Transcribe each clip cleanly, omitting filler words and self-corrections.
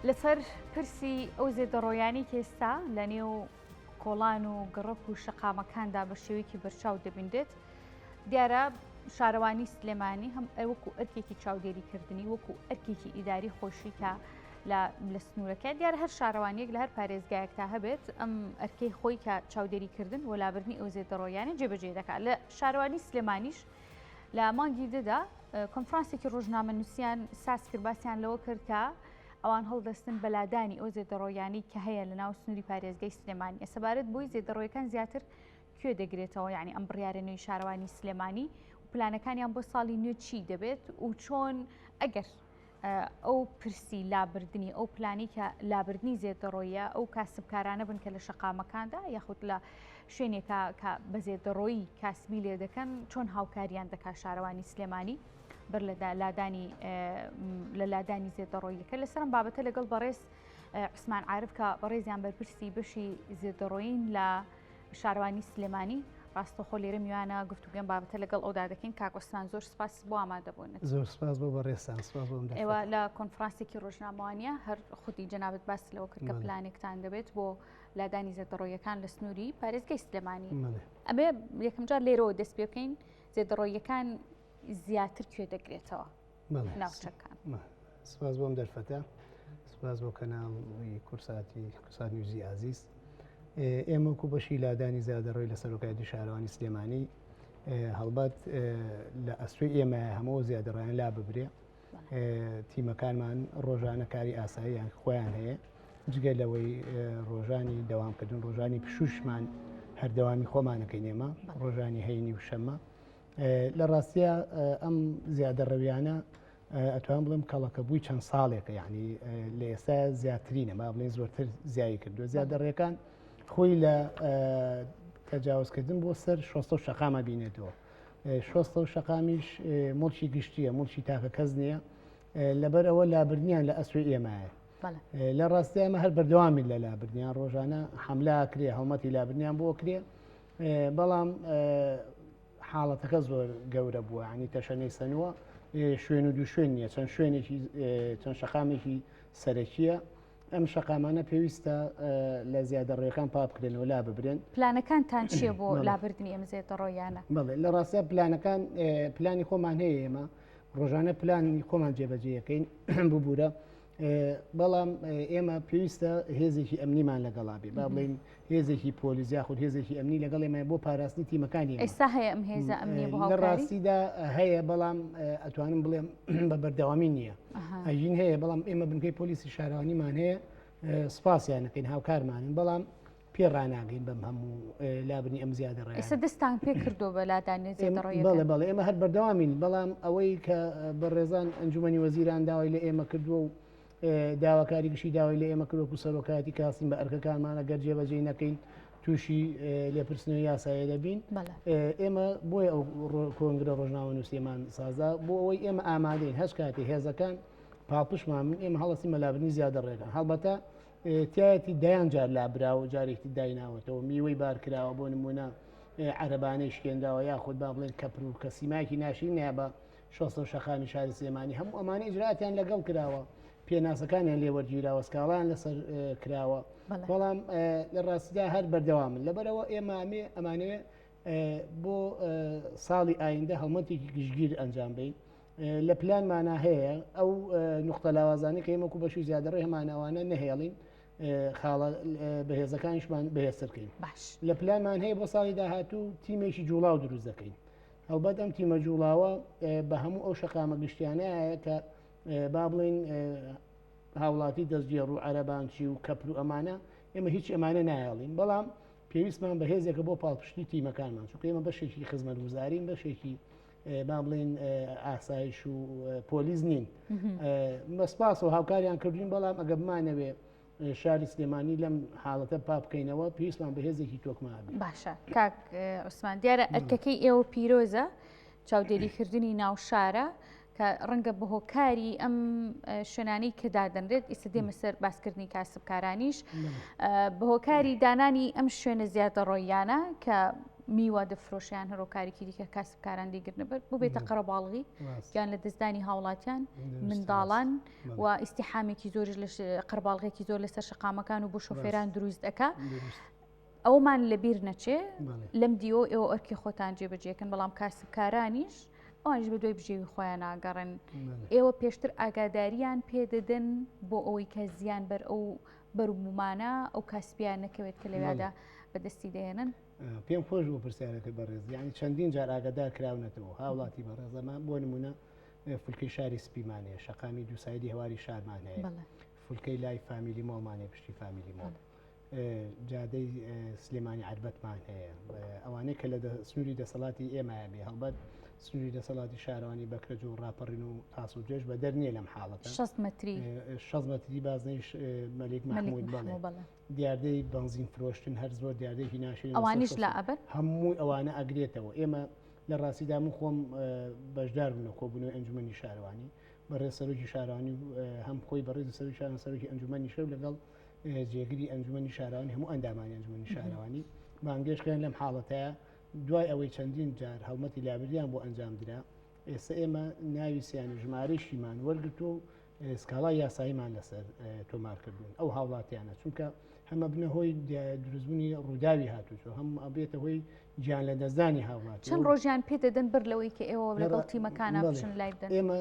لەسەر پرسی ئەو زێدەڕۆیانی کێستا لە نێو کۆڵان و گەڕک و شەقامەکاندا بە شێوەیەکی بەرچاو دەبیندێت دیارە شارەوانی سلێمانی هەم وەکو ئەرکێکی چاودێریکردنی وەکو ئەرکێکی ئیداری خۆشی کە لە سنوورەکە دیارە هەر شارەوانیەک لە هەر پارێزگایەکتا هەبێت ئەم ئەرکەی خۆی کە چاودێریکردن و لابردنی ئەو زێدەڕۆیانە جێبەجێ دەکات لە شارەوانی سلێمانیش لە مانگی دەدا کۆنفرانسێکی ڕۆژنامە نووسیان ساس کرد باسییان لەوە کرد کە ئەوان هەڵدەستن بەلادانی ئەو زێدەڕۆیانی کە هەیە لە ناو سنووری پارێزگای سلێمانی ئەسەبارەت بۆی زێدەڕۆیەکان زیاتر کوێ دەگرێتەوە یعنی ئەم بڕیارە نوێی شارەوانی سلێمانی و پلانەکانیان بۆ ساڵی نوێ چی دەبێت و چۆن ئەگەر ئەو پرسی لابردنی ئەو پلانی کە لابردنی زێدەڕۆیە ئەو کاسبکارانە بن کە لە شەقامەکاندا یاخود لە شوێنێکە کە بە زێدەڕۆیی کاسبی لێ دەکەن چۆن هاوکاریان دەکات شارەوانی سلێمانی بەر لە لادانی زێدەڕۆیەکە لەسەرم بابەتە لەگەڵ بەڕێز عوسمان عارف کە بەڕێزیان بەرپرسی بەشی زێدەڕۆیین لە شارەوانی سلێمانی ڕاستەخۆ لێرە میوانە گفتوگوێن بابەتە لەگەڵ ئەودا دەکەین کاک عوسمان زۆر سپاس بۆ ئامادەبوونت. زۆر سپاس بۆ بەڕێزتان سپاس بۆم ئێوە لە کۆنفرانسێکی ڕۆژنامەوانیە هەر خودی جەنابەت باس لەوە کرد کە پلانێکتان دەبێت بۆ لادانی زێدەڕۆیەکان لە سنووری پارێزگای سلێمانی ئەبێ یەکەم جار لێرەوە دەست پێ بکەین زێدەڕۆیەکان زیاتر کوێ دەگرێتەوە ناوچەکان. سپاس بۆم دەرفەتە سپاس بۆ کەناڵی کورساتی نووزی ئازیز. ئێمە وەکو بەشی لادانی زیادەڕۆی لە سەرۆکایەتی شارەوانی سلێمانی هەڵبەت لە ئەستوی ئێمە هەموو زیادەڕۆیان لا ببرێ تیمەکانمان ڕۆژانە کاری ئاساییان خۆیان هەیە جگە لەوەی ڕۆژانی دەوامکردن ڕۆژانی پشوشمان هەردەوامی خۆمانەکەین ئێمە ڕۆژانی هەینی و شەممە لە ڕاستیە ئەم زیادەڕەویانە ئەتوان بڵێم کەڵەکە بووی چەند ساڵێکە یعنی لە ئێستا زیاترینە ما بڵێن زۆرتر زیایی کردووە زیادەڕێەکان خۆی لە تەجاوزکردن بۆ سەر شۆستە و شەقامە بینێتەوە شۆستە و شەقامیش مڵکی گشتیە مڵکی تاکە کەس نییە لەبەر ئەوە لابردنیان لە ئەسوی ئێمایە لە ڕاستی ئەمە هەر بەردەوامی لە لابردنیان ڕۆژانە حملا کرێ هەڵمەتی لابردنیان بۆ کرێ بەڵام حاڵەتەکە زۆر گەورە بووە ینی تەشەنەی سەنووە شوێن و دوو شوێن نییە چەند شوێنێکی چەند شەقامێکی سەرەکیە ئەم شەقامانە پێویستە لە زیادەڕێەکان پاپ بکرێنەوە لا ببرێن. پلانەکانتان چییە بۆ لابردنی ئەم زێدەڕۆیانە؟ بەڵێ لە ڕاستە پلانەکان پلانی خۆمان هەیە ئێمە ڕۆژانە پلانی خۆمان جێبەجێەکەین ببوورە بەڵام ئێمە پێویستە هێزێکی ئەمنیمان لەگەڵا بێ با بڵین هێزێکی پۆلیس یاخود هێزێکی ئەمنی لەگەڵ ئێمە بۆ پاراستنی تیمەکانی ئێستا هەیە ئەم هێزە ئەمنی بۆ لە ڕاستیدا هەیە بەڵام ئەتوانم بڵێم بە بەردەوامی نییە ئەژین هەیە بەڵام ئێمە بنکەی پۆلیسی شارەوانیمان هەیە سپاسیانەکەین هاوکارمانن بەڵام پێڕناگەین بەم هەموو لابنی ئەم زیادەڕێ ئێستا دەستان پێ کردو بە لادانی زێدەڕۆیەکان بەڵێ بەڵێ ئێمە هەر بەردەوامین بەڵام ئەوەی کە بەڕێزان ئەنجومەنی وەزیران داوای لە ئێمە کردووە و داواکاری گشتی داوای لە ئێمە کردوەکو سەرۆکایەتی کاسین بە ئەرکەکانمانە گەر جێبەجێ نەکەین تووشی لێپرسنەوەی یاسایە دەبین ئێمە بۆیە ئەو کۆنگرە ڕۆژناوە نووسێمان سازا بۆ ئەوەی ئێمە ئامادەین هەش کاتی هێزەکان پاڵپشمان من ئێمە هەڵەسی مەلابنی زیادەڕێەکان هەڵبەتە تایەتی دایان جار لابراوە جارێکی دایناوەتەوە میوەی بارکراوە بۆ نمونە عەرەبانەی شکێنداوە یاخود با بڵێن کەپر و کەسیماکی ناشرین نایە بە شۆستە و شەقامی شاری سلێمانی هەموو ئەمانە ئیجراتیان لەگەڵ کراوە پێناسەکانیان لێوەرگیراوە سکاڵیان لەسەر کراوە بەڵام لە ڕاستیدا هەر بەردەوامن لەبەرەوە ئێمە ئەمانەوێ بۆ ساڵی ئایندە هەڵمەتێکی گشتگیر ئەنجام بین لە پلانمانە هەیە ئەو نوختە لاوازانی کە ئێمەکو بەشی زیادەڕێ هەمانەوانە نەهێڵین خاڵە بەهێزەکانیشمان بەهێزترکەین لە پلانمان هەیە بۆ ساڵی داهاتوو تیمێکی جوڵاو دروست دەکەین هەڵبەت ئەم تیمە جوڵاوە بە هەموو ئەو شەقامە گشتیانەیە کە با بڵین هاوڵاتی دەستگێڕ و عەرەبانچی و کەپر و ئەمانە ئێمە هیچ ئەمانە نایڵین بەڵام پێویستمان بە هێزێکە بۆ پاڵپشتی تیمەکانمان چونکە ئێمە بەشێکی خزمەتگوزارین بەشێکی با بڵین ئاسایش و پۆلیس نین مەسپاس و هاوکاریان کردوین بەڵام ئەگە بمانەوێ شاری سلێمانی لەم حاڵەتە پاپ بکەینەوە پێویستمان بە هێزێکی تۆکمابی. باشە کاک عوسمان دیارە ئەرکەکەی ئێوە پیرۆزە چاودێریکردنی ناو شارە کە ڕەنگە بەهۆکاری ئەم شوێنانەی کە دادەنرێت ئێستا دێمە سەر باسکردنی کاسبکارانیش بەهۆکاری دانانی ئەم شوێنە زیادەڕۆیانە کە میوە دەفرۆشیان هەرۆکارێکی دیکە کاسبکاران دیگرنە بەر ببێتە قەرەباڵغی گیان لە دەستدانی هاوڵاتیان منداڵان و ئیسیحامێکی زۆریش لە قەرباڵغێکی زۆر لەسەر شقامەکان و بۆ شۆفێران دروست دەکات ئەومان لەبیر نەچێ لەم دیۆ ئێوە ئەرکی خۆتان جێبەجێکن بەڵام کاسبکارانیش ئەوانش بە دوای بژێوی خۆیان ناگەڕن ئێوە پێشتر ئاگاداریان پێدەدەن بۆ ئەوەی کە زیان بەر ئەو بەرمومانە ئەو کاسبیان نەکەوێت کە لەوێدا بەدەستی دێنن پێم خۆش بۆ پرسیارەکە بەڕێز یعنی چەندین جار ئاگادار کراونەتەوە هاوڵاتی بەڕێزەمان بۆ نمونە فولکەی شاری سپیمانەیە شەقامی دووسایدی هەواری شارمان هەیە فولکەی لای فامیلی مۆڵمانەیە پشتی فامیلی مۆڵ جادەی سلێمانی عربەتمان هەیە ئەوانەیە کە لە سنووری دەسەڵاتی ئێمایە بێ هەڵبەت سنووری دەسەڵاتی شارەوانی بەکرەج و ڕاپەڕین و تاس و جێش بە دەرنیە لەم حاڵەتە 6 مەتری بازنەی مەلیک محمود بەڵێ دیاردەی بنزین فرۆشتن هەر زۆر دیاردەیەکی ناشرین ئەوانیش لە ئەبەر هەمووی ئەوانە ئەگرێتەوە ئێمە لە ڕاستیدا من خۆم بەشدار بوون لە کۆبوونەوەی ئەنجومەنی شارەوانی بەڕێز سەرۆکی شارەوانی هەم خۆی بەڕێز سەرۆکی شارەوانی سەرۆکی ئەنجومەنی شەو لەگەڵ جێگیری ئەنجومەنی شارەوانی هەموو ئەندامانی ئەنجومەنی شارەوانی بانگێشکەن لەم حاڵەتەیە دوای ئەوەی چەندین جار هەڵمەتی لابردیان بۆ ئەنجام درا ئێستا ئێمە ناویسیان ژمارەشیمان وەرگرت و سکاڵای یاساییمان لەسەر تۆمار کردوون ئەو هاوڵاتیانە چونکە هەمە بنەهۆی دروستبوونی ڕووداوی هاتوچۆ هەم ئەبێتە هۆی گیان لە دەستدانی هاوڵات چەند ڕۆژیان پێدەدەن بەر لەوەی کە ئێوە لەگەڵ تیمەکانە بچن لای بدەن ئێمە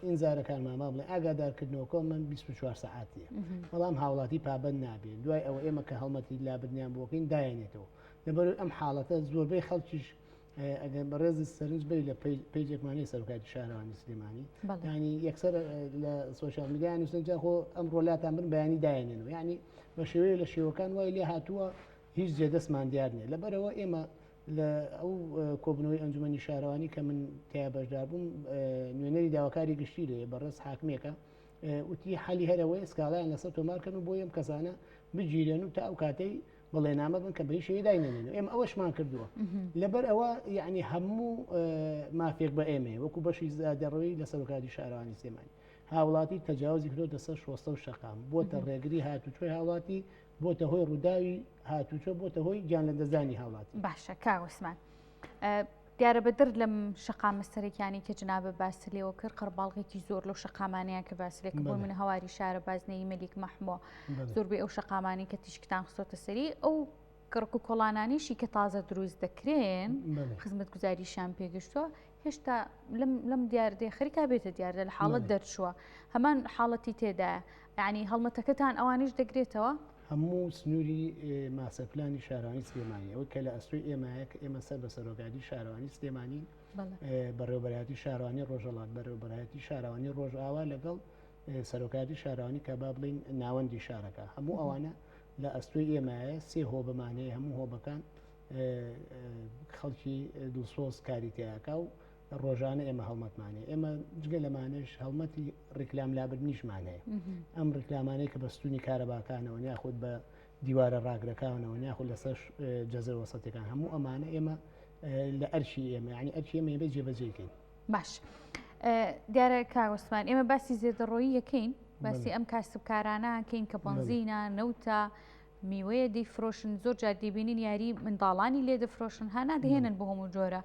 ئینزارەکانمان ما بڵێن ئاگادارکردنەوەکە من 24 سەعاتیە بەڵام هاوڵاتی پابەند نابێت دوای ئەوە ئێمە کە هەڵمەتی لابردنیان بۆکەین دایانێتەوە لەبەر ئەم حاڵەتە زۆربەی خەڵکیش ئەگەر بەڕێز سەرنج بی لە پیجێکمانی سەرۆکاتی شارەوانی سلێمانی ینی یەکسەر لە سوۆشیال میدیان نووسنجا خۆ ئەم ڕۆلاتان بن بەیانی دایانێنەوە ینی بە شێوەیە لە شێوەکان وای لێ هاتووە هیچ جێدەستمان دیار نیە لەبەرەوە ئێمە لە ئەو کۆبنەوەی ئەنجومەنی شارەوانی کە من تیا بەشدار بووم نوێنەری داواکاری گشتی لێ بەڕێز حاکمێکە وتی حەلی هەرەوەی سکاڵیان لەسەر تۆمارکەن و بۆ ئەم کەسانە بگیرێن و تا ئەو کاتەی بەڵێنامە بن کە بەی شێوەی داینێنێن ئێمە ئەوەشمان کردووە لەبەر ئەوە یعنی هەموو مافێک بە ئێمێ وەکو بەشی زیادەڕەوەی لە سەرۆکاتی شارەوانی سلێمانی هاوڵاتی تەجاوزی کرۆتە سەر 16 شەقام بۆتە ڕێگری هاتوچۆی هاوڵاتی بۆتە هۆی ڕووداوی هاتوچۆ بۆتە هۆی گیان لە دەستدانی هاوڵاتی باشە کاوسمان دیارە بەدر لەم شەقامە سەرەکیانی کە جنابە باسی لێەوە کرد قەرباڵغێکی زۆر لەو شەقامانەیە کە باسلێک بۆ منە هەواری شارە بازنەی مەلیک مەحمووە زۆربەی ئەو شەقامانی کە تیشکتان خستۆتە سەری ئەو کڕک و کۆڵانانیشی کە تازە دروست دەکرێن خزمەت گوزاریشان پێگەشتووە هێشتا لەم دیاردەیە خەریکا بێتە دیاردە لە حاڵەت دەرچووە هەمان حاڵەتی تێدایە یعنی هەڵمەتەکەتان ئەوانیش دەگرێتەوە هەموو سنووری ماسەپلانی شارەوانی سلێمانی ئەوە کە لە ئەستۆی ئێمایە کە ئێمە سەر بە سەرۆکاتی شارەوانی سلێمانی بەڕێوەبەرایەتی شارەوانی ڕۆژهەڵات بەڕێوەبەرایەتی شارەوانی ڕۆژئاوا لەگەڵ سەرۆکاتی شارەوانی کە با بڵین ناوەندی شارەکە هەموو ئەوانە لە ئەستۆی ئێمایە سێ هۆبەمانەیە هەموو هۆبەکان خەڵکی دڵسۆز کاری تیاکە و ڕۆژانە ئێمە هەڵمەتمانەیە ئێمە جگە لەمانش هەڵمەتی ڕیکلام لابردنیشمان هەیە ئەم ڕیکلامانەی کە بەستونی کارەباکانەوە یاخود بە دیوارە ڕاگرەکانەوە یاخود لەسەر جەزە وەسەتەکان هەموو ئەمانە ئێمە لە ئەرشی ئێمە ینی ئەرچی ئێمە بێت جێبەجێکەین باش دیارە کاوسمان ئێمە باسی زێدەڕۆیی یەکەین باسی ئەم کاسبکارانەکەین کە بنزینە نەوتە میوەیە دەیفرۆشن زۆر جار دەبینین یاری منداڵانی لێ دەفرۆشن ها نادەهێنن بۆ هەموو جۆرە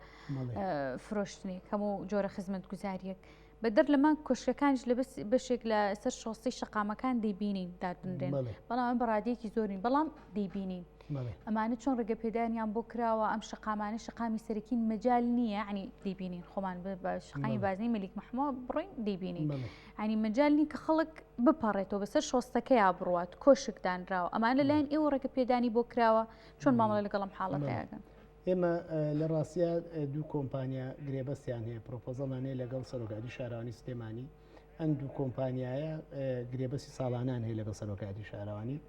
فرۆشتنی هەموو جۆرە خزمەت گوزاریەک بەدەر لەمان کۆشکەکانش لە بەشێک لە سەر شۆستەی شەقامەکان دەیبینین دادنرێن بەڵام ئەم بەڕادەیەکی زۆرین بەڵام دەیبینین ئەمانە چۆن ڕێگەپێدانیان بۆ کراوە ئەم شەقامانە شەقامی سەرەکین مەجال نییە عنی دەیبینین خۆمان بە شەقامی بازنەی مەلیک مەحمووە بڕۆین دەیبینین عنی مەجال نی کە خەڵک بپەڕێتەوە بەسەر شۆستەکەیا بڕوات کۆشک دانراوە ئەمانە لایەن ئێوە ڕێگەپێدانی بۆ کراوە چۆن مامەڵە لەگەڵم حاڵەتەیەکەن ئێمە لە ڕاستیە دوو کۆمپانیا گرێبەستیان هەیە پرۆپۆزەڵانەیە لەگەڵ سەرۆکاتی شارەوانی سلێمانی ئەم دوو کۆمپانیایە گرێبەستی ساڵانان هەیە لەگەڵ سەرۆکاتی شارەوانی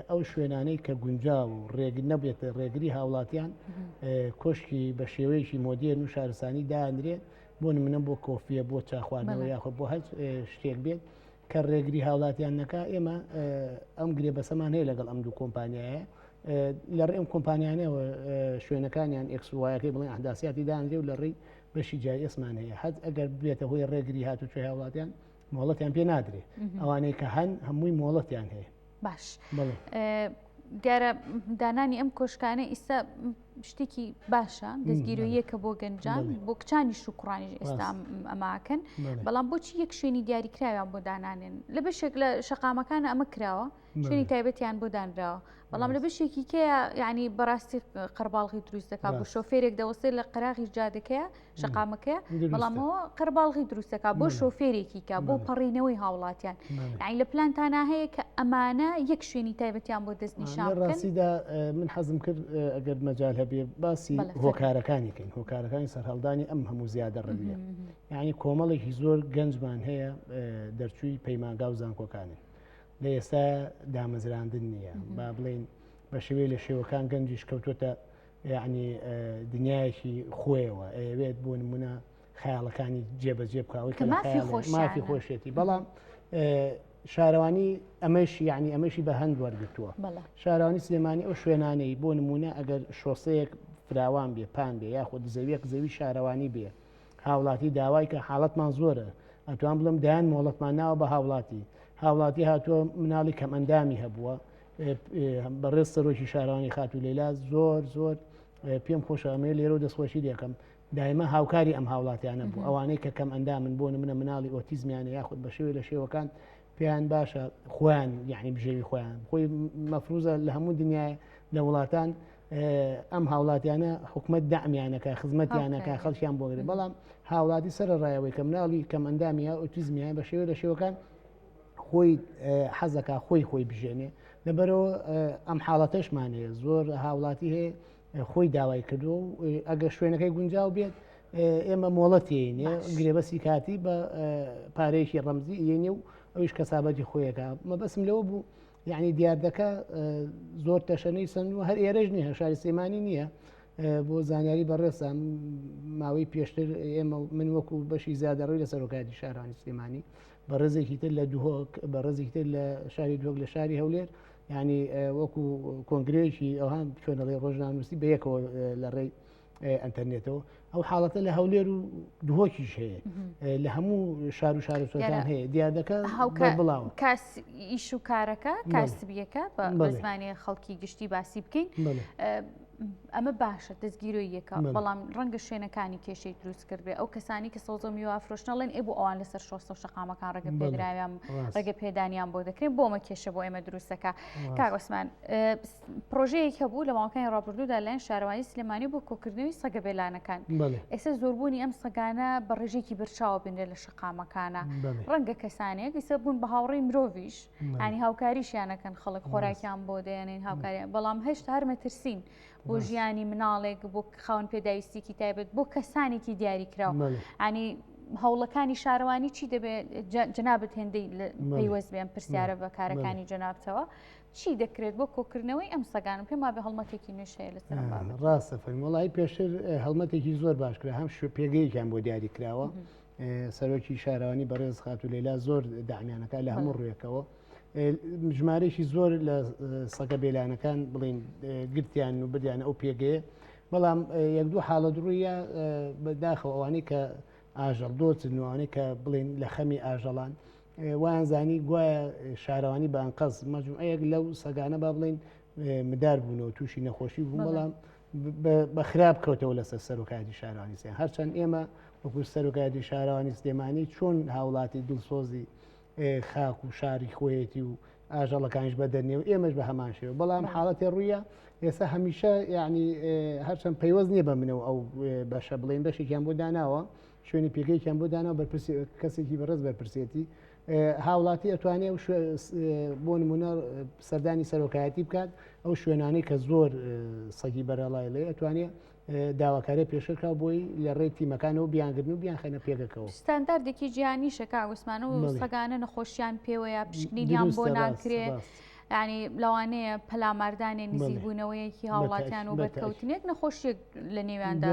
ئەو شوێنانەی کە گونجاو و ڕێگر نەبێتە ڕێگری هاوڵاتیان کۆشکی بە شێوەیەکی مۆدیێن و شارستانی دانرێت بۆ نمونە بۆ کۆفیە بۆ چاخواردنەوە یاخۆ بۆ هەر شتێک بێت کە ڕێگری هاوڵاتیان نەکا ئێمە ئەم گرێبەسەمان هەیە لەگەڵ ئەم دوو کۆمپانیایە لە ڕێم کۆمپانیانەوە شوێنەکانیان ئەکسوایەکەی بڵێن ئەحداسیاتی دانرێ و لە ڕێی بەشی جای ئێسمان هەیە حەز ئەگەر بێتە هۆی ڕێگری هاتوچۆی هاوڵاتیان مۆڵەتیان پێ نادرێت ئەوانەی کە هەن هەمووی مۆڵەتیان هەیە باش دیارە دانانی ئەم کۆشکانە ئیستا شتێکی باشە دەستگیرۆیەکە بۆ گەنجان بۆ کچانی شوکڕانی ئێستا ئەماکەن بەڵام بۆچی یەک شوێنی دیاریکراویان بۆ دانانێن لە بەشێک لە شەقامەکانە ئەمە کراوە شوێنی تایبەتیان بۆ دانراوە بەڵام لە بەشێکی کەیە یعنی بەڕاستی قەرباڵغی دروست دەکات بۆ شۆفێرێک دەوەستێت لە قەراغی جادەکەیە شەقامەکەیە بەڵامەوە قەرباڵغی دروست دەکات بۆ شۆفێرێکی کە بۆ پەڕینەوەی هاوڵاتیان یعنی لە پلانتانە هەیە کە ئەمانە یەک شوێنی تایبەتیان بۆ دەستنیشان بکەن. ڕاستیدا من حەزم کرد ئەگەر مەجال هەبێ باسی هۆکارەکانی کەین هۆکارەکانی سەرهەڵدانی ئەم هەموو زیادە ڕەویە یعنی کۆمەڵێکی زۆر گەنجمان هەیە دەرچووی پەیمانگا و زانکۆکانن لە ئێستا دامەزراندن نییە با بڵێن بە شێوەیە لە شێوەکان گەنجیش کەوتۆتە یعنی دنیایەکی خۆیەوە ئەوێت بۆ نمونە خەیاڵەکانی جێبەجێ بکاوی کە مافی خۆشێتی بەڵام شارەوانی ئەمەش یعنی ئەمەشی بە هەند وەرگتووە شارەوانی سلێمانی ئەو شوێنانەی بۆ نمونە ئەگەر شۆسەیەک فراوان بێ پان بێ یاخود زەویەک زەوی شارەوانی بێ هاوڵاتی داوای کە حاڵەتمان زۆرە ئەتوان بڵم دایان مۆڵەتمان ناوە بە هاوڵاتی هاتووە مناڵی کەم ئەندامی هەبووە بەڕێز سەرۆکی شارەوانی خاتو لێلا زۆر پێم خۆشە ئەمێ لێرە و دەستخۆشی دەکەم دایمە هاوکاری ئەم هاوڵاتیانە بوو ئەوانەی کە کەم ئەندامن بۆ نمونە مناڵی ئۆتیزمیانە یاخود بە شێوەیە لە شێوەکان پێیان باشە خۆیان یعنی بژێوی خۆیان خۆی مەفروزە لە هەموو دنیای لە وڵاتان ئەم هاوڵاتیانە حکومت دەعمیانەکە خزمەتیانەکە خەڵکیان بۆگرێت بەڵام هاوڵاتی سەرڕایەوەی کە مناڵی کەم ئەندامیە ئۆتیزمیان بە شێوەیە لە شێوەکان خۆی حەزەکە خۆی بژێنێ لەبەرەوە ئەم حاڵەتەشمانەیە زۆر هاوڵاتی هەیە خۆی داوای کردو و ئەگەر شوێنەکەی گونجاو بێت ئێمە مۆڵەتێنێ گرێبەسی کاتی بە پارەیەکی ڕەمزی یێنێ و ئەویش کەسابەتی خۆیەکە مەبەسم لەوە بوو یعنی دیاردەکە زۆر تەشەنەی سند و هەر ئێرەش نییە شاری سلێمانی نییە بۆ زانیاری بەڕێسە ماوەی پێشتر ئێمە من وەکو بەشی زیادەڕووی لە سەرۆکاتی شارانی سلێمانی بە ڕێزێکی تر لە دوهۆک بە ڕێزێکی تر لە شاری دووەک لە شاری هەولێر ینی وەکو کۆنگرێکی ئەوهان چۆنەڵێ ڕۆژنامنووسی بە یەکەوە لە ڕێی ئەتەرنێتەوە ئەو حاڵەتە لە هەولێر و دوهۆکیش هەیە لە هەموو شار و شارستان هەیە دیاردەکە بڵاوە ئیش و کارەکە کاسبیەکە بە زمانی خەڵکی گشتی باسی بکەین ئەمە باشە دەستگیرۆیەکە بەڵام ڕەنگە شوێنەکانی کێشەی دروست کردبێ ئەو کەسانی کە سەوزە میوە ئافرۆشنەڵێن ئێ بۆ ئەوان لەسەر شۆستە و شەقامەکان ڕێگە پێدراویان ڕێگە پێدانیان بۆ دەکرێن بۆ ئەمە کێشە بۆ ئێمە دروستەکە کاک عوسمان پرۆژەیەک هەبوو لە ماوەکانی ڕابردوودا لەلایەن شارەوانی سلێمانی بۆ کۆکردنەوەی سەگە بێلانەکان ئێستا زۆربوونی ئەم سەگانە بە ڕێژێکی بەرچاوە بنرێ لە شەقامەکانە ڕەنگە کەسانێک ئێستا بوون بە هاوڕێی مرۆڤیش ینی هاوکاریشیانەکەن خەڵک خۆراکیان بۆ دێنین هاوکاری بەڵام هێشتا هەر مەترسین بۆ ژیانی مناڵێک بۆ خاون پێداویستێکی تایبەت بۆ کەسانێکی دیاریکراوە ینی هەوڵەکانی شارەوانی چی دەبێت جەنابەت هێندەی پەیوەست بێن پرسیارە بە کارەکانی جەنابتەوە چی دەکرێت بۆ کۆکردنەوەی ئەم سەگانم پێم وابێ هەڵمەتێکی نوێش هەیە لەسەر ڕاستە وڵی پێشتر هەڵمەتێکی زۆر باشکرا هەم پێگەیەکیان بۆ دیاری کراوە سەرۆکی شارەوانی بەڕێز خاتو لێلا زۆر دامیانەکە لە هەموو ڕوویەکەوە ژمارەیەکی زۆر لە سەگە بێلانەکان بڵین گرتیان و بدیانە ئەو پێگەیە بەڵام یەک دوو حاڵە دڕوویە بەداخەوە ئەوانەی کە ئاژەڵ دۆچن وانەی کە بڵین لە خەمی ئاژەڵان وایان زانی گوایە شارەوانی بانقەز مەجموعەیەک لەو سەگانە با بڵین مدار بوونەوە تووشی نەخۆشی بوو بەڵام بە خراپ کەوتەوە لەسەر سەرۆکاتی شارەوانی سێن هەرچەند ئێمە وەکو سەرۆکاتی شارەوانی سلێمانی چۆن هاوڵاتی دڵسۆزی خاک و شاری خۆیەتی و ئاژەڵەکانیش بە دەرنێ و ئێمەش بە هەمان شێوە بەڵام حاڵەتی ڕوویە ئێستا هەمیشە یعنی هەرچەند پەیوەست نییە بە منەوە ئەو بەشە بڵێن بەشێکیان بۆ داناوە شوێنی پێگەیەکیان بۆ داناوە کەسێکی بەڕێز بەرپرسێتی هاوڵاتی ئەتوانێت بۆ نمونە سەردانی سەرۆکایەتی بکات ئەو شوێنانەی کە زۆر سەگی بەرەڵای لێ ئەتوانێت داواکارە پێشەکە بۆی لە ڕێی تیمەکانەوە بیانگرن و بیان خەنە پێگەکەەوە ستانداردێکی جیانی شەکە عوسمانە و سەگانە نەخۆشییان پێوەیە پشکنینیان بۆ ناکرێ ینی لەوانەیە پەلاماردانێ نزیکبوونەوەیەکی هاوڵاتیان و بەرکەوتنێک نەخۆشیێک لە نێویاندا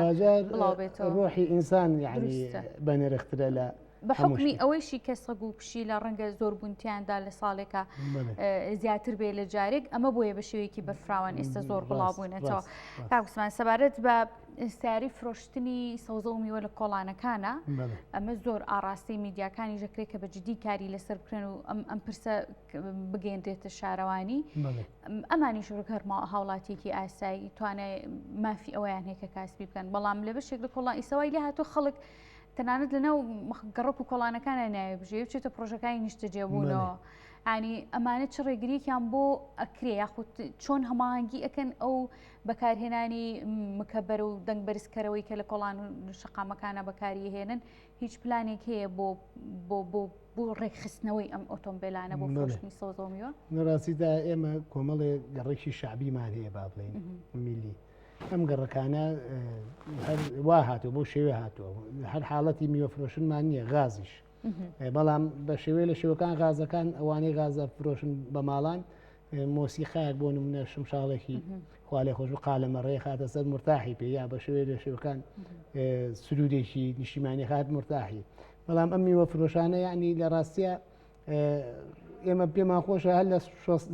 بڵاو بێتەوە ڕۆحی ئینسان یعنی بەنرخترە لە بە حکمی ئەوەیشی کە سەگ و پشی لە ڕەنگە زۆربوونتیاندا لە ساڵێکە زیاتر بێ لە جارێک ئەمە بۆیە بە شێوەیەکی بەرفراوان ئێستا زۆر بڵاو بوونێتەوە کاکوسمان سەبارەت بە سیاری فرۆشتنی سەوزە و میوە لە کۆڵانەکانە ئەمە زۆر ئاراستی میدیاکانی ژەکرێت کە بەجددی کاری لەسەر بکرێن و ئەم پرسە بگەێنرێتە شارەوانی ئەمانی شوڕک هەرما هاوڵاتێکی ئاسایی توانای مافی ئەویان هەیە کە کاسبی بکەن بەڵام لە بەشێک لە کۆڵان ئیسەوای لێ هاتۆ خەڵک تەنانەت لەناو گەڕک و کۆڵانەکانە ناوێ بژێ بچێتە پرۆژەکانی نیشتەجێبوونەوە ینی ئەمانە چ ڕێگریەکیان بۆ ئەکرێ یاخود چۆن هەماهنگگی ئەەکەن ئەو بەکارهێنانی مکەبەر و دەنگ بەرزکەرەوەی کە لە کۆڵان و شقامەکانە بەکاری هێنن هیچ پلانێک هەیە بۆ ڕێکخستنەوەی ئەم ئۆتۆمبیلانە بۆ فرۆشتنی سەوزۆمیوە نەڕاستیدا ئێمە کۆمەڵێ گەڕێکی شعبیمان هەیە با بڵێن میلی ئەم گەڕەکانە وا هاتووە بۆ شێوێ هاتووە هەر حاڵەتی میوە فرۆشنمان نییە غازیش بەڵام بە شێوێ لە شێوەکان غازەکان ئەوانەی غازە فرۆشن بە ماڵان مۆسیقایەک بۆ نمونە شمشاڵێکی خوالێ خۆش و قالەمە ڕێ خاتە سەر مرتاحی پێ یا بە شێوێ لە شێوەکان سرودێکی نیشتیمانی خات مرتاحی بەڵام ئەم میوە فرۆشانە یعنی لە ڕاستیە ئێمە پێمان خۆشە هەر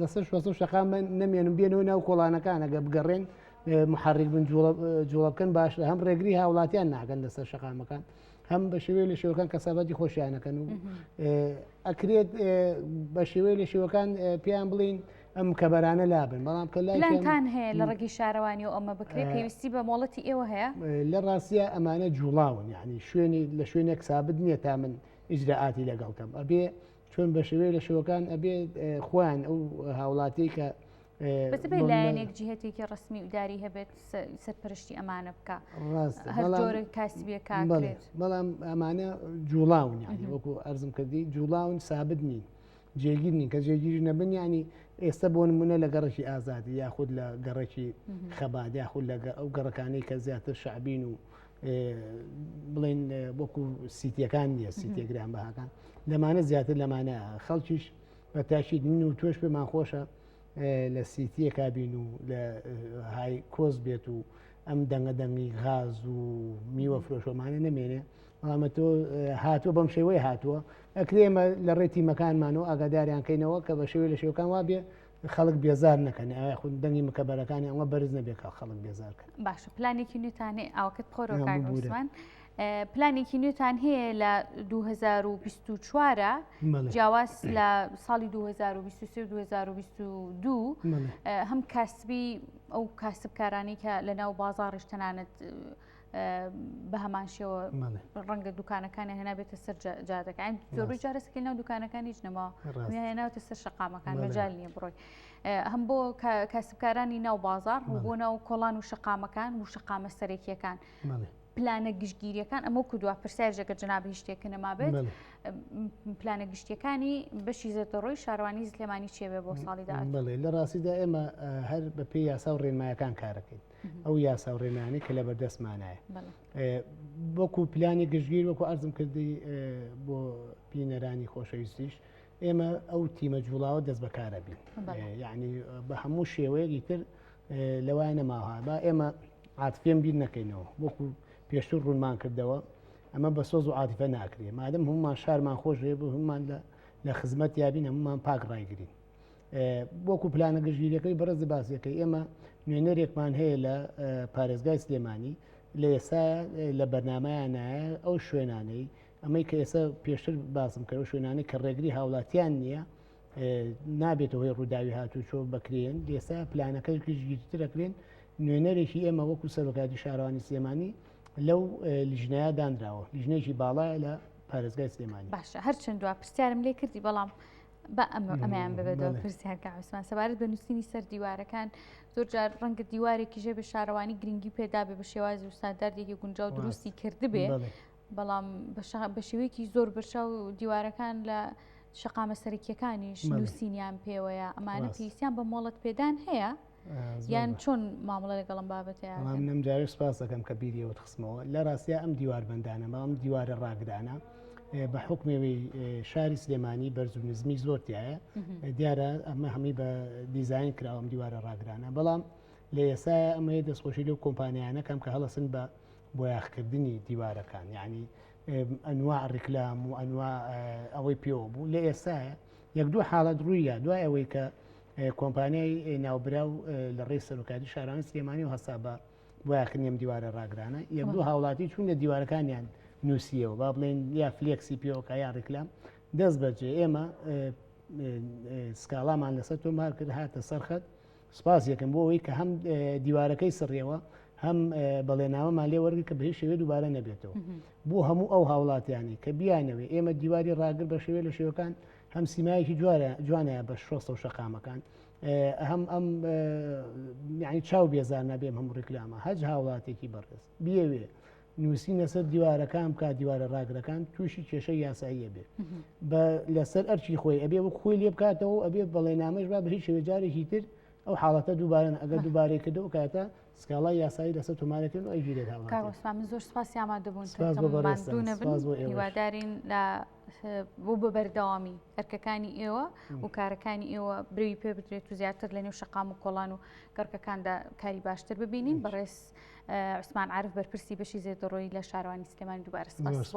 لەسەر شوەسە شەقام نەمێنم بێنەوە ناو کۆڵانەکان ئەگە بگەڕێن محرک بن جوڵە بکەن باش هەم ڕێگری هاوڵاتیان ناگەن لەسەر شەقامەکان هەم بە شێوەیە لە شێوەکان کەسابەتی خۆشیانەکەن و ئەکرێت بە شێوەیە لە شێوەکان پێیان بڵین ئەم کەبەرانە لابن بەڵام کە لایتان هەیە لە ڕێگەی شارەوانی و ئەمە بکرێت پێویستی بە مۆڵەتی ئێوە هەیە لە ڕاستیە ئەمانە جوڵاون یعنی شوێنی لە شوێنێک سابت نییە تا من ئیجراعاتی لەگەڵکەم ئەبێ چۆن بە شێوەیە لە شێوەکان ئەبێ خۆیان ئەو هاوڵاتی کە بەسبێ لایەنێک جهێتێکی ڕسمی ئوداری هەبێت سەرپەرشتی ئەمانە بکە هەر جۆرە کاسبیە کاکرێت بەڵام ئەمانە جوڵاون یعنی وەکو ئەرزم کردی جوڵاون سابت نین جێگیر نین کە جێگیری نەبن ینی ئێستا بۆ نمونە لە گەڕێکی ئازادی یاخود لە گەڕێکی خەبات یاخود لە ئەو گەڕەکانەی کە زیاتر شعبین و بڵێن وەکو سیتیەکان نییە سیتێگران بەهاکان لەمانە زیاتر لەمانە خەڵکیش بە تاشید من و تۆش پێمان خۆشە لە سیتیە کابین و لە های کۆز بێت و ئەم دەنگە دەنگی غاز و میوە فرۆشۆمانە نەمێنێ بەڵامە تۆ هاتووە بەم شێوەیە هاتووە ئەکرێمە لە ڕێتی مەکانمانەوە ئاگاداریان کەینەوە کە بە شێوەی لە شێوەکان وابێ خەڵک بێزار نەکەن خود دەنگی مکەبەرەکانی ئەوە بەرز نەبێت کە خەڵک بێزارکە باشە پلانێکی نوێتانێ ئاوکت خۆرەکان پلانێکی نوێتان هەیە لە 2024 جیاواز لە ساڵی 2023-2022 هەم کاسبی ئەو کاسبکارانی کە لە ناو بازاڕش تەنانەت بە هەمان شێوە ڕەنگە دوکانەکانی هێنابێتە سەر جادەکان زۆربەی جارەسەکەی ناو دوکانەکانیش نەما هێناوتە سەر شەقامەکان مەجال نییە بڕۆی هەم بۆ کاسبکارانی ناو بازار بۆ ناو کۆڵان و شەقامەکان و شەقامە سەرەکیەکان پلانە گشتگیریەکان ئەمە کودووە پرسیارژەکە جنابی شتێکە نەمابێت پلانە گشتیەکانی بەشی زەتەڕۆی شارەوانی سلێمانی چێوێ بۆ ساڵی داهات بڵێ لە ڕاستیدا ئێمە هەر بە پێی یاسا و ڕێنمایەکان کارەکەین ئەو یاسا و ڕێنمانی کە لە بەردەستمانایە وەکو پلانی گشتگیر وەکو ئەرزم کردی بۆ بینەرانی خۆشەویستیش ئێمە ئەو تیمە جوڵاوە دەست بەکارە بین یعنی بە هەموو شێوەیەکی تر لەوای نەماها با ئێمە عاتفێن بیر نەکەینەوە وەکو پێشتر ڕوونمان کردەوە ئەمە بە سۆز و عاتیفە ناکرێ مادەم هەمومان شارمان خۆش هەیە بۆ هەمومان لە خزمەت یابین هەمومان پاک ڕایگرین وەکو پلانە گشتگیریەکەی بەڕێز باسیەکەی ئێمە نوێنەرێکمان هەیە لە پارێزگای سلێمانی لە ئێستا لە بەرنمایانایە ئەو شوێنانەی ئەمەی کە ئێستا پێشتر باسم کردەوە شوێنانی کە ڕێگری هاوڵاتیان نییە نابێتەوە هۆی ڕووداوی هاتوچۆ بکرێن ئێستا پلانەکە گشتگیرترەکرێن نوێنەرێکی ئێمە وەکو سەرۆکاتی شارەوانی سلێمانی لەو لیژنەیە دانراوە لیژنەیەکی باڵایە لە پارێزگای سلێمانی باشە هەرچەند دووە پرسیارم لێ کردی بەڵام بە ئەمەیان ببێتەوە پرسیارکە عوسمان سەبارەت بە نووسینی سەر دیوارەکان زۆر جار ڕەنگە دیوارێکی ژێ بە شارەوانی گرنگی پێدا بێ بە شێوازی و ساداردێکی گونجاو دروستی کردبێ بەڵام بە شێوەیەکی زۆر بەرچاو دیوارەکان لە شەقامە سەرەکیەکانیش نووسینیان پێوەیە ئەمانە پێویستیان بە مۆڵەت پێدان هەیە یان چۆن مامەڵە لەگەڵم بابەتەیە نەمجارێ سپاس دەکەم کە بیریەوە خستمەوە لە ڕاستیە ئەم دیوار بەندانە بەڵام دیوارە ڕاگرانە بە حکمەوەی شاری سلێمانی بەرز و نزمی زۆرتیایە دیارە ئەمە هەمی بە دیزین کراوەم دیوارە ڕاگرانە بەڵام لە ئێستا ئەمەیە دەستخۆشی لەو کۆمپانیانە کەم کە هەڵەسن بە بۆیاخکردنی دیوارەکان یعنی ئەنواع ڕیکلام و ئەنواع ئەوەی پێوە بوو لە ئێستاە یەک دوو حاڵەت ڕوویە دوای ئەوەی کە کۆمپانیای ناوبراو لە ڕێی سەرۆکاتی شارانی سلێمانی و هەستا بە وایخنیم دیوارە ڕاگرانە یەک دوو هاوڵاتی چوون لە دیوارەکانیان نووسیەوە با بڵێن یا فلێکسی پێوەکە یا ڕیکلام دەست بەجێ ئێمە سکاڵامان لەسەر تۆمار کرد هاتە سەرخەت سپاس یەکەم بۆ ئەوەی کە هەم دیوارەکەی سڕیەوە هەم بەڵێناوەمان لێ وەرگی کە بەهێ شێوێ دووبارە نەبێتەوە بۆ هەموو ئەو هاوڵاتیانی کە بیانەوێ ئێمە دیواری ڕاگر بە شێوێ لە شێوەکان هەم سیمایەکی جوانەیە بە شۆستە و شەقامەکان هەم ئەم یعنی چاو بێزار نەبێم هەموو ڕێکلامە هەج هاوڵاتێکی بەڕێز بیەوێ نووسین لەسەر دیوارەکان بکە دیوارە ڕاگرەکان تووشی کێشە یاساییە بێ لەسەر ئەرچی خۆی ئەبێ وەک خۆی لێ بکاتەوە ئەبێ بەڵێنامەش با بە هیچ شێوەجارێکی تر ئەو حاڵەتە دووبارن ئەگەر دووبارەی کردەوە کاتە سکاڵای یاسایی لەسەر تۆمارەکردن و ئەیگیرێت هاوڵات من زۆر سپاسی ئامادەبوون هیوادارین لە بۆ بەبەردەوامی ئەرکەکانی ئێوە و کارەکانی ئێوە برەوی پێ بدرێت و زیاتر لە نێو شەقام و کۆڵان و گەڕکەکاندا کاری باشتر ببینین بەڕێز عوسمان عارف بەرپرسی بەشی زێدەڕۆیی لە شارەوانی سلێمانی دووبارە سپاس